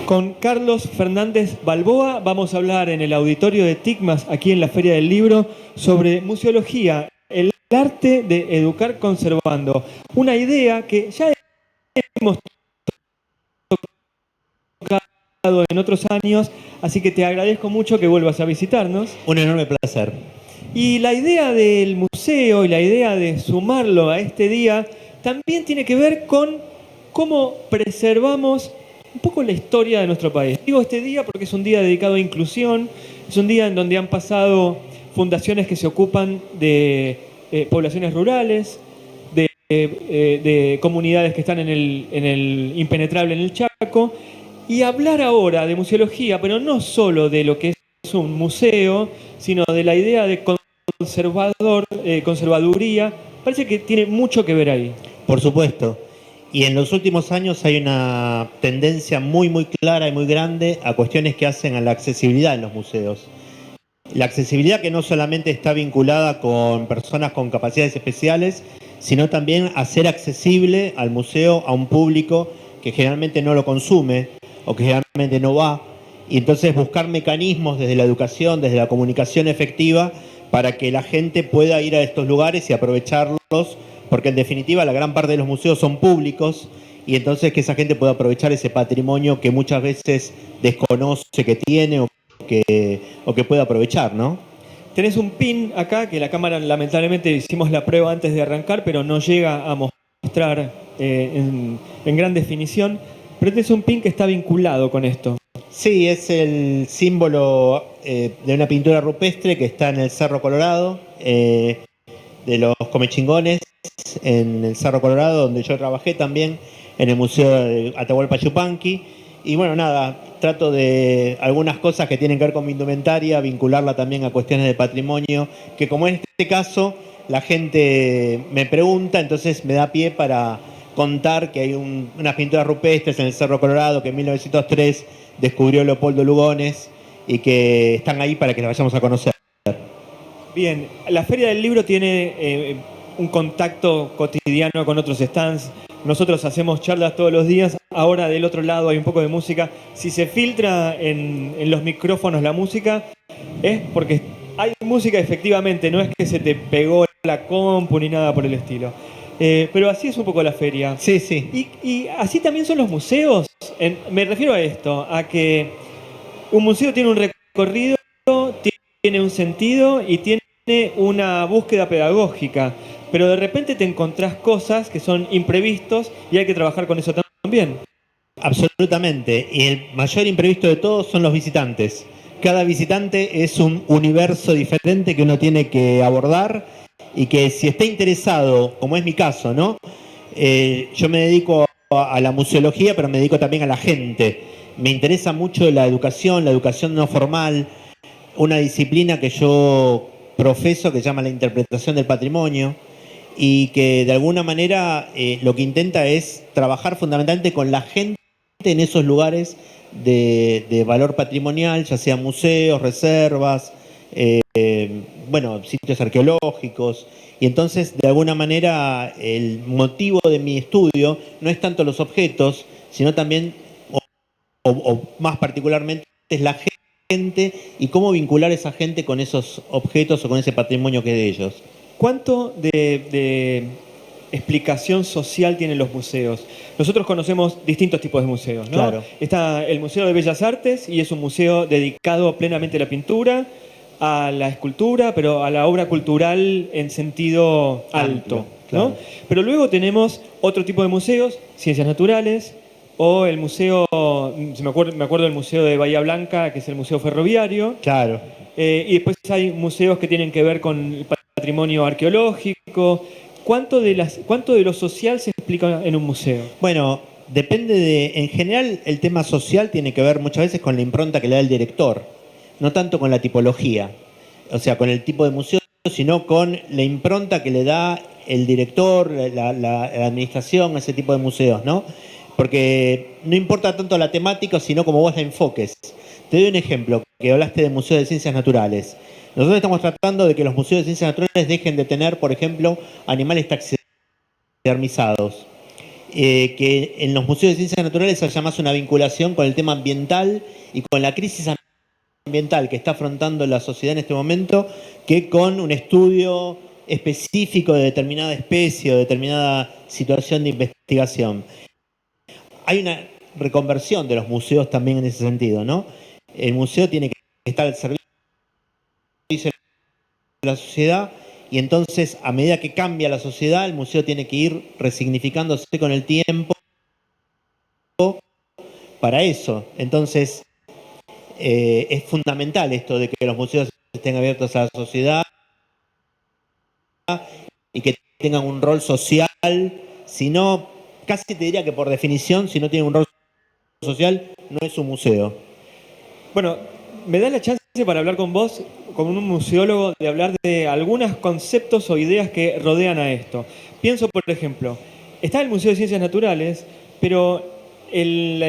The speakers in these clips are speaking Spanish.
Con Carlos Fernández Balboa vamos a hablar en el auditorio de TICMAS, aquí en la Feria del Libro, sobre museología, el arte de educar conservando. Una idea que ya hemos tocado en otros años, así que te agradezco mucho que vuelvas a visitarnos. Un enorme placer. Y la idea del museo y la idea de sumarlo a este día también tiene que ver con cómo preservamos un poco la historia de nuestro país. Digo este día porque es un día dedicado a inclusión, es un día en donde han pasado fundaciones que se ocupan de poblaciones rurales, de comunidades que están en el impenetrable, en el Chaco, y hablar ahora de museología, pero no solo de lo que es un museo, sino de la idea de conservaduría, parece que tiene mucho que ver ahí. Por supuesto. Y en los últimos años hay una tendencia muy clara y muy grande a cuestiones que hacen a la accesibilidad en los museos. La accesibilidad que no solamente está vinculada con personas con capacidades especiales, sino también a ser accesible al museo a un público que generalmente no lo consume o que generalmente no va. Y entonces buscar mecanismos desde la educación, desde la comunicación efectiva, para que la gente pueda ir a estos lugares y aprovecharlos, porque en definitiva la gran parte de los museos son públicos y entonces que esa gente pueda aprovechar ese patrimonio que muchas veces desconoce que tiene o que puede aprovechar, ¿no? Tenés un pin acá que la cámara, lamentablemente hicimos la prueba antes de arrancar, pero no llega a mostrar en gran definición, pero tenés un pin que está vinculado con esto. Sí, es el símbolo de una pintura rupestre que está en el Cerro Colorado, de los Comechingones, en el Cerro Colorado, donde yo trabajé también, en el Museo de Atahualpa Yupanqui. Y bueno, nada, trato de algunas cosas que tienen que ver con mi indumentaria, vincularla también a cuestiones de patrimonio, que como en este caso la gente me pregunta, entonces me da pie para contar que hay unas pinturas rupestres en el Cerro Colorado que en 1903 descubrió Leopoldo Lugones y que están ahí para que las vayamos a conocer. Bien, la Feria del Libro tiene un contacto cotidiano con otros stands. Nosotros hacemos charlas todos los días. Ahora del otro lado hay un poco de música. Si se filtra en los micrófonos la música, es porque hay música efectivamente, no es que se te pegó la compu ni nada por el estilo. Pero así es un poco la feria. Sí, sí. Y así también son los museos. Me refiero a esto, a que un museo tiene un recorrido, tiene un sentido y tiene una búsqueda pedagógica, pero de repente te encontrás cosas que son imprevistos y hay que trabajar con eso también. Absolutamente, y el mayor imprevisto de todos son los visitantes. Cada visitante es un universo diferente que uno tiene que abordar y que si está interesado, como es mi caso, ¿no? Yo me dedico a la museología, pero me dedico también a la gente. Me interesa mucho la educación no formal, una disciplina que yo profeso que se llama la interpretación del patrimonio y que de alguna manera lo que intenta es trabajar fundamentalmente con la gente en esos lugares de valor patrimonial, ya sean museos, reservas, sitios arqueológicos. Y entonces, de alguna manera, el motivo de mi estudio no es tanto los objetos, sino también, o más particularmente, es la gente y cómo vincular a esa gente con esos objetos o con ese patrimonio que es de ellos. ¿Cuánto de explicación social tienen los museos? Nosotros conocemos distintos tipos de museos, ¿no? Claro. Está el Museo de Bellas Artes y es un museo dedicado plenamente a la pintura, a la escultura, pero a la obra cultural en sentido alto, claro. ¿no? Pero luego tenemos otro tipo de museos, ciencias naturales, o el museo, me acuerdo del Museo de Bahía Blanca, que es el Museo Ferroviario. Claro. Y después hay museos que tienen que ver con el patrimonio arqueológico. ¿Cuánto de lo social se explica en un museo? Bueno, depende en general el tema social tiene que ver muchas veces con la impronta que le da el director, no tanto con la tipología, o sea, con el tipo de museo, sino con la impronta que le da el director, la administración, ese tipo de museos, ¿no? Porque no importa tanto la temática, sino como vos la enfoques. Te doy un ejemplo, que hablaste de museos de ciencias naturales. Nosotros estamos tratando de que los museos de ciencias naturales dejen de tener, por ejemplo, animales taxidermizados. Que en los museos de ciencias naturales haya más una vinculación con el tema ambiental y con la crisis ambiental que está afrontando la sociedad en este momento, que con un estudio específico de determinada especie o determinada situación de investigación. Hay una reconversión de los museos también en ese sentido, ¿no? El museo tiene que estar al servicio de la sociedad y entonces, a medida que cambia la sociedad, el museo tiene que ir resignificándose con el tiempo para eso. Entonces, es fundamental esto de que los museos estén abiertos a la sociedad y que tengan un rol social, si no, casi te diría que por definición, si no tienen un rol social, no es un museo. Bueno, me da la chance para hablar con vos, como un museólogo, de hablar de algunos conceptos o ideas que rodean a esto. Pienso, por ejemplo, está el Museo de Ciencias Naturales, pero en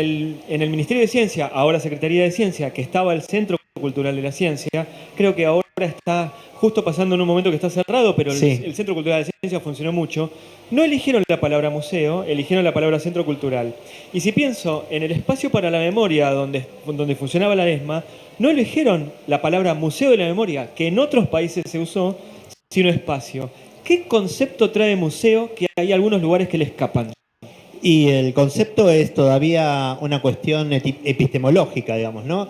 el Ministerio de Ciencia, ahora Secretaría de Ciencia, que estaba el Centro Cultural de la Ciencia, creo que ahora está justo pasando en un momento que está cerrado, pero Sí. el Centro Cultural de Ciencia funcionó mucho. No eligieron la palabra museo, eligieron la palabra centro cultural. Y si pienso en el espacio para la memoria donde funcionaba la ESMA, no eligieron la palabra museo de la memoria, que en otros países se usó, sino espacio. ¿Qué concepto trae museo que hay algunos lugares que le escapan? Y el concepto es todavía una cuestión epistemológica, digamos, ¿no?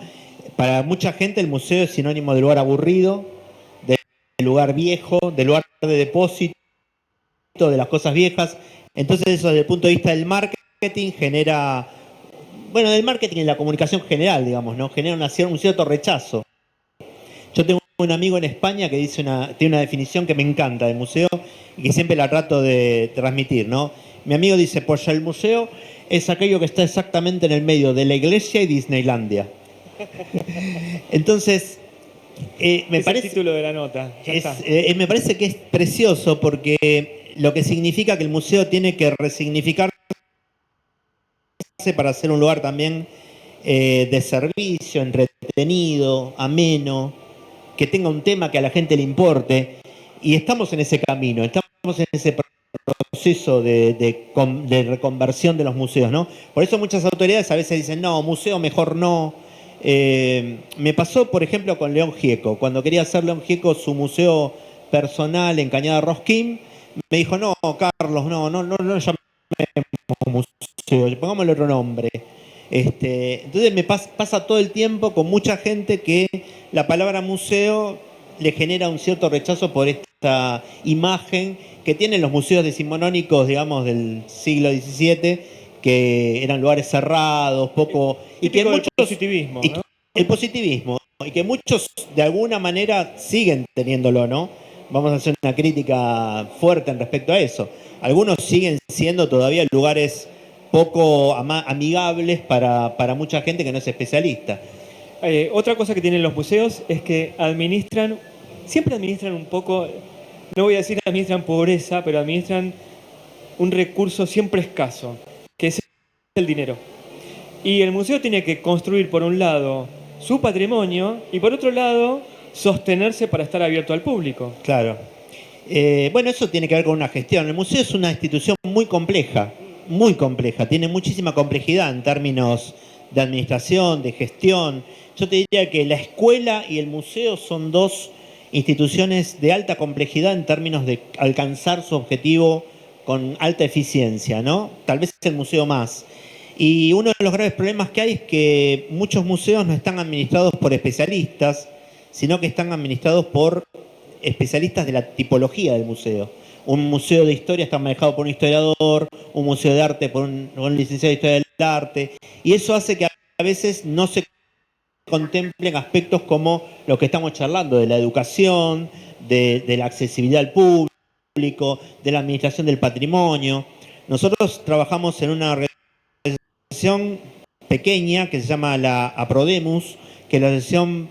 Para mucha gente el museo es sinónimo de lugar aburrido, de lugar viejo, de lugar de depósito, de las cosas viejas. Entonces eso desde el punto de vista del marketing genera, bueno, del marketing y la comunicación general, digamos, ¿no? Genera un cierto rechazo. Yo tengo un amigo en España que tiene una definición que me encanta del museo y que siempre la trato de transmitir, ¿no? Mi amigo dice, pues el museo es aquello que está exactamente en el medio de la iglesia y Disneylandia. Entonces, me Es parece... el título de la nota. Ya está. Me parece que es precioso porque lo que significa que el museo tiene que resignificarse para ser un lugar también de servicio, entretenido, ameno, que tenga un tema que a la gente le importe. Y estamos en ese camino, estamos en ese proceso de reconversión de los museos, ¿no? Por eso muchas autoridades a veces dicen, no, museo mejor no. Me pasó, por ejemplo, con León Gieco. Cuando quería hacer León Gieco su museo personal en Cañada Rosquín, me dijo, no, Carlos, no llamemos museo, pongámosle otro nombre. Entonces me pasa todo el tiempo con mucha gente que la palabra museo le genera un cierto rechazo por esta imagen que tienen los museos decimonónicos, digamos, del siglo XVII, que eran lugares cerrados, poco... y que muchos, positivismo, ¿no? El positivismo, y que muchos de alguna manera siguen teniéndolo, ¿no? Vamos a hacer una crítica fuerte en respecto a eso. Algunos siguen siendo todavía lugares poco amigables para mucha gente que no es especialista. Otra cosa que tienen los museos es que siempre administran un poco, no voy a decir administran pobreza, pero administran un recurso siempre escaso, que es el dinero. Y el museo tiene que construir, por un lado, su patrimonio y por otro lado, sostenerse para estar abierto al público. Claro. Bueno, eso tiene que ver con una gestión. El museo es una institución muy compleja, tiene muchísima complejidad en términos de administración, de gestión. Yo te diría que la escuela y el museo son dos instituciones de alta complejidad en términos de alcanzar su objetivo con alta eficiencia, ¿no? Tal vez el museo más. Y uno de los graves problemas que hay es que muchos museos no están administrados por especialistas, sino que están administrados por especialistas de la tipología del museo. Un museo de historia está manejado por un historiador, un museo de arte por un licenciado de historia del arte, y eso hace que a veces no se contemplen aspectos como lo que estamos charlando, de la educación, de la accesibilidad al público, de la administración del patrimonio. Nosotros trabajamos en una organización pequeña que se llama la APRODEMUS, que es la Asociación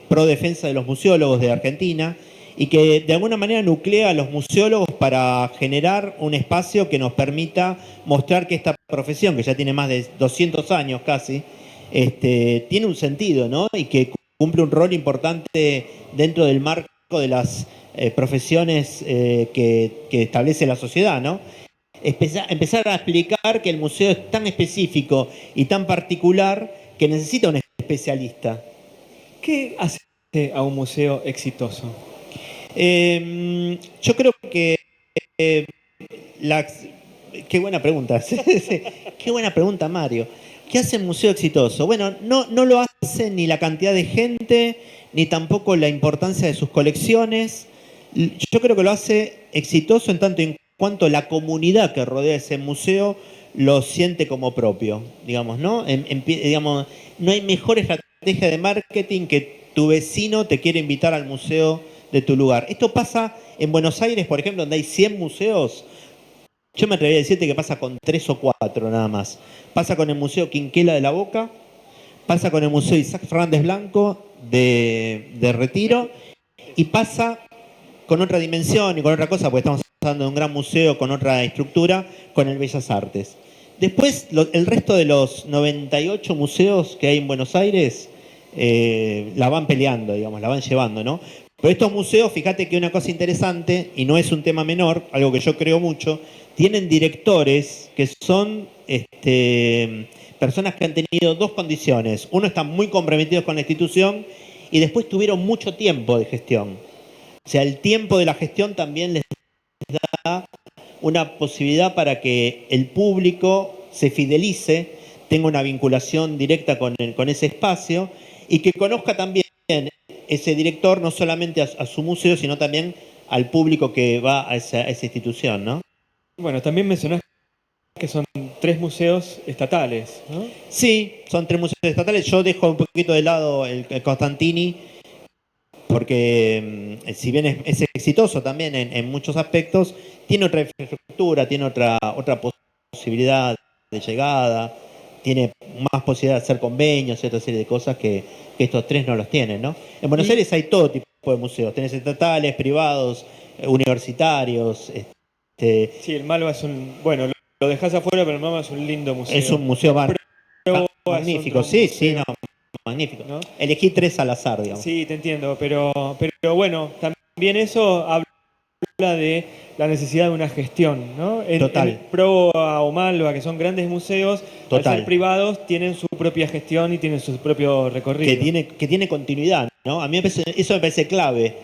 Pro Defensa de los Museólogos de Argentina, y que de alguna manera nuclea a los museólogos para generar un espacio que nos permita mostrar que esta profesión, que ya tiene más de 200 años casi, tiene un sentido, ¿no? Y que cumple un rol importante dentro del marco de las profesiones que establece la sociedad, ¿no? Empezar a explicar que el museo es tan específico y tan particular que necesita un especialista. ¿Qué hace a un museo exitoso? Yo creo que qué buena pregunta. Qué buena pregunta, Mario. ¿Qué hace un museo exitoso? Bueno, no lo hace ni la cantidad de gente, ni tampoco la importancia de sus colecciones. Yo creo que lo hace exitoso en tanto y en cuanto la comunidad que rodea ese museo lo siente como propio, digamos, ¿no? Digamos, no hay mejor estrategia de marketing que tu vecino te quiere invitar al museo de tu lugar. Esto pasa en Buenos Aires, por ejemplo, donde hay 100 museos. Yo me atrevería a decirte que pasa con 3 o 4 nada más. Pasa con el Museo Quinquela de la Boca, pasa con el Museo Isaac Fernández Blanco de Retiro, y pasa con otra dimensión y con otra cosa, porque estamos hablando de un gran museo con otra estructura, con el Bellas Artes. Después, el resto de los 98 museos que hay en Buenos Aires la van peleando, digamos, la van llevando, ¿no? Pero estos museos, fíjate que una cosa interesante, y no es un tema menor, algo que yo creo mucho, tienen directores que son personas que han tenido dos condiciones. Uno, están muy comprometidos con la institución y después tuvieron mucho tiempo de gestión. O sea, el tiempo de la gestión también les da una posibilidad para que el público se fidelice, tenga una vinculación directa con ese espacio y que conozca también ese director no solamente a su museo, sino también al público que va a esa institución, ¿no? Bueno, también mencionás que son 3 museos estatales, ¿no? Sí, son 3 museos estatales. Yo dejo un poquito de lado el Constantini, porque si bien es exitoso también en muchos aspectos, tiene otra infraestructura, tiene otra posibilidad de llegada, tiene más posibilidad de hacer convenios y otra serie de cosas que estos 3 no los tienen, ¿no? En Buenos Aires hay todo tipo de museos, tenés estatales, privados, universitarios. Sí, el Malva es un... Bueno, lo dejás afuera, pero el Malva es un lindo museo. Es un museo Pero magnífico, sí, museo, sí, no, magnífico. ¿no? Elegí 3 al azar, digamos. Sí, te entiendo, pero bueno, también eso habla de la necesidad de una gestión, ¿no? Total. En Proa o Malva, que son grandes museos, Total. al ser privados, tienen su propia gestión y tienen su propio recorrido. Que tiene continuidad, ¿no? A mí eso me parece clave.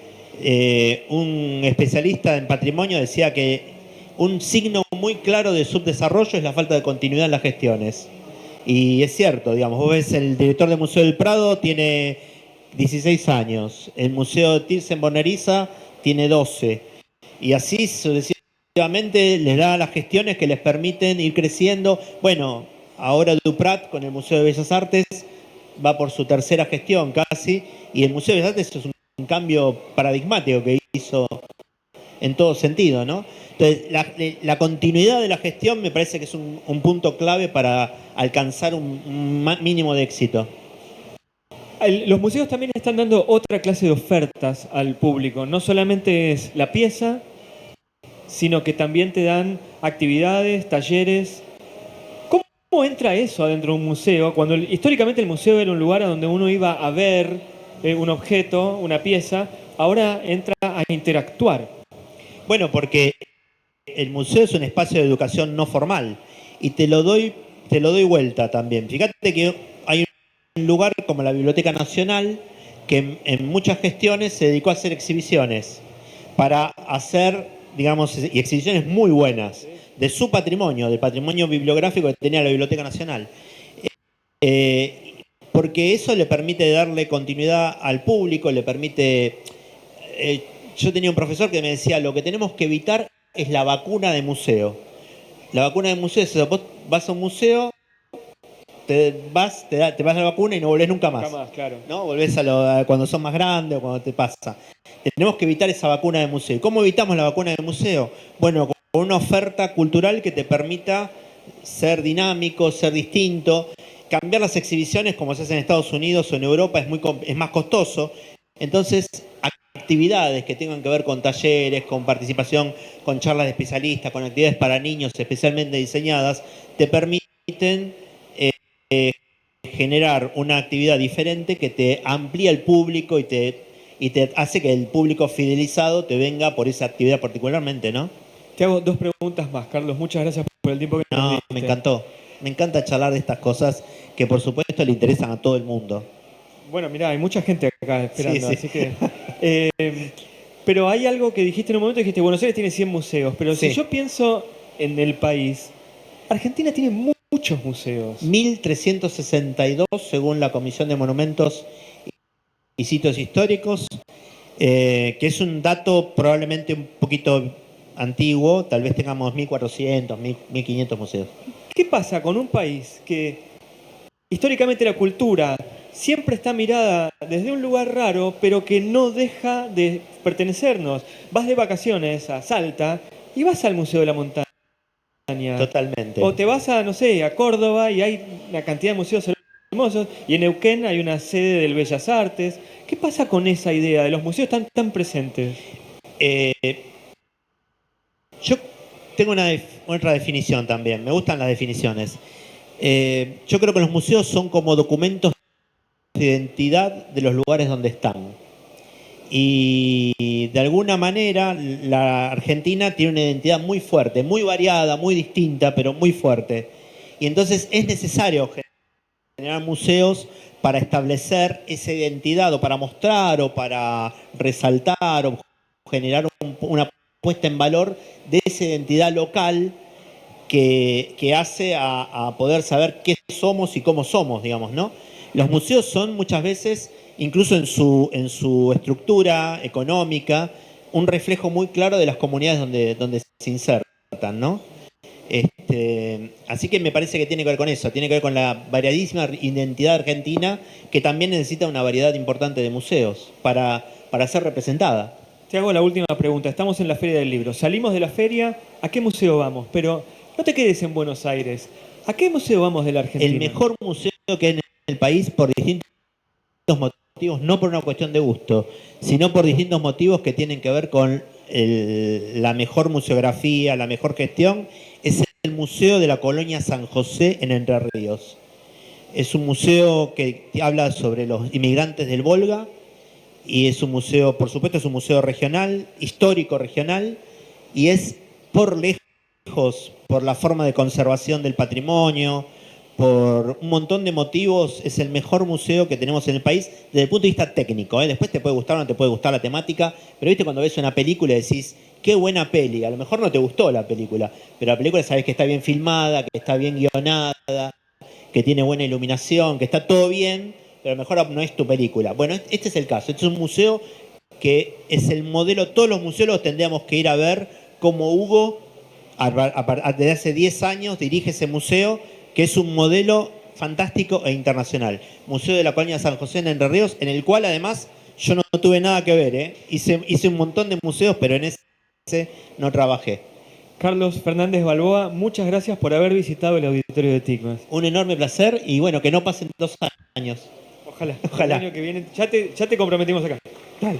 Un especialista en patrimonio decía que un signo muy claro de subdesarrollo es la falta de continuidad en las gestiones. Y es cierto, digamos, vos ves el director del Museo del Prado tiene 16 años, el Museo Thyssen-Bornemisza tiene 12, y así sucesivamente les da las gestiones que les permiten ir creciendo. Bueno, ahora Duprat con el Museo de Bellas Artes va por su tercera gestión casi, y el Museo de Bellas Artes es un cambio paradigmático que hizo en todo sentido, ¿no? Entonces, la continuidad de la gestión me parece que es un punto clave para alcanzar un mínimo de éxito. Los museos también están dando otra clase de ofertas al público. No solamente es la pieza, sino que también te dan actividades, talleres. ¿Cómo entra eso adentro de un museo? Cuando históricamente el museo era un lugar a donde uno iba a ver un objeto, una pieza, ahora entra a interactuar. Bueno, porque el museo es un espacio de educación no formal y te lo doy vuelta también. Fíjate que hay un lugar como la Biblioteca Nacional que en muchas gestiones se dedicó a hacer exhibiciones para hacer, digamos, y exhibiciones muy buenas de su patrimonio, del patrimonio bibliográfico que tenía la Biblioteca Nacional. Porque eso le permite darle continuidad al público, le permite... yo tenía un profesor que me decía, lo que tenemos que evitar es la vacuna de museo. La vacuna de museo es, vos vas a un museo, te vas la vacuna y no volvés nunca más. Nunca más, claro. ¿No? Volvés cuando sos más grande o cuando te pasa. Tenemos que evitar esa vacuna de museo. ¿Y cómo evitamos la vacuna de museo? Bueno, con una oferta cultural que te permita ser dinámico, ser distinto. Cambiar las exhibiciones como se hace en Estados Unidos o en Europa es más costoso. Entonces, actividades que tengan que ver con talleres, con participación, con charlas de especialistas, con actividades para niños especialmente diseñadas, te permiten generar una actividad diferente que te amplía el público y te hace que el público fidelizado te venga por esa actividad particularmente, ¿no? Te hago 2 preguntas más, Carlos. Muchas gracias por el tiempo que nos diste. Me encantó. Me encanta charlar de estas cosas que por supuesto le interesan a todo el mundo. Bueno, mirá, hay mucha gente acá esperando, Sí. así que... pero hay algo que dijiste en un momento, dijiste, Buenos Aires tiene 100 museos, pero Sí. si yo pienso en el país, Argentina tiene muchos museos. 1362 según la Comisión de Monumentos y Sitios Históricos, que es un dato probablemente un poquito antiguo, tal vez tengamos 1400, 1500 museos. ¿Qué pasa con un país que históricamente la cultura siempre está mirada desde un lugar raro, pero que no deja de pertenecernos? Vas de vacaciones a Salta y vas al Museo de la Montaña. Totalmente. O te vas a, no sé, a Córdoba y hay una cantidad de museos hermosos, y en Neuquén hay una sede del Bellas Artes. ¿Qué pasa con esa idea de los museos tan presentes? Yo tengo otra definición también, me gustan las definiciones. Yo creo que los museos son como documentos de identidad de los lugares donde están. Y de alguna manera la Argentina tiene una identidad muy fuerte, muy variada, muy distinta, pero muy fuerte. Y entonces es necesario generar museos para establecer esa identidad, o para mostrar, o para resaltar, o generar una puesta en valor de esa identidad local que hace a poder saber qué somos y cómo somos, digamos, ¿no? Los museos son muchas veces, incluso en su estructura económica, un reflejo muy claro de las comunidades donde se insertan, ¿no? Así que me parece que tiene que ver con eso, tiene que ver con la variadísima identidad argentina, que también necesita una variedad importante de museos para ser representada. Te hago la última pregunta. Estamos en la Feria del Libro. Salimos de la feria, ¿a qué museo vamos? Pero no te quedes en Buenos Aires. ¿A qué museo vamos de la Argentina? El mejor museo que hay en el país por distintos motivos, no por una cuestión de gusto, sino por distintos motivos que tienen que ver con la mejor museografía, la mejor gestión, es el Museo de la Colonia San José en Entre Ríos. Es un museo que habla sobre los inmigrantes del Volga y es un museo, por supuesto, es un museo regional, histórico regional, y es por lejos, por la forma de conservación del patrimonio, por un montón de motivos, es el mejor museo que tenemos en el país desde el punto de vista técnico, ¿eh? Después te puede gustar o no te puede gustar la temática, pero viste cuando ves una película y decís, qué buena peli, a lo mejor no te gustó la película, pero la película sabes que está bien filmada, que está bien guionada, que tiene buena iluminación, que está todo bien, pero a lo mejor no es tu película. Bueno, este es el caso, este es un museo que es el modelo, todos los museos tendríamos que ir a ver cómo Hugo, desde hace 10 años, dirige ese museo, que es un modelo fantástico e internacional. Museo de la Colonia San José en Entre Ríos, en el cual además yo no tuve nada que ver, ¿eh? Hice un montón de museos, pero en ese no trabajé. Carlos Fernández Balboa, muchas gracias por haber visitado el auditorio de TICMAS. Un enorme placer y bueno, que no pasen 2 años. Ojalá. Ojalá. El año que viene, ya te comprometimos acá. Dale.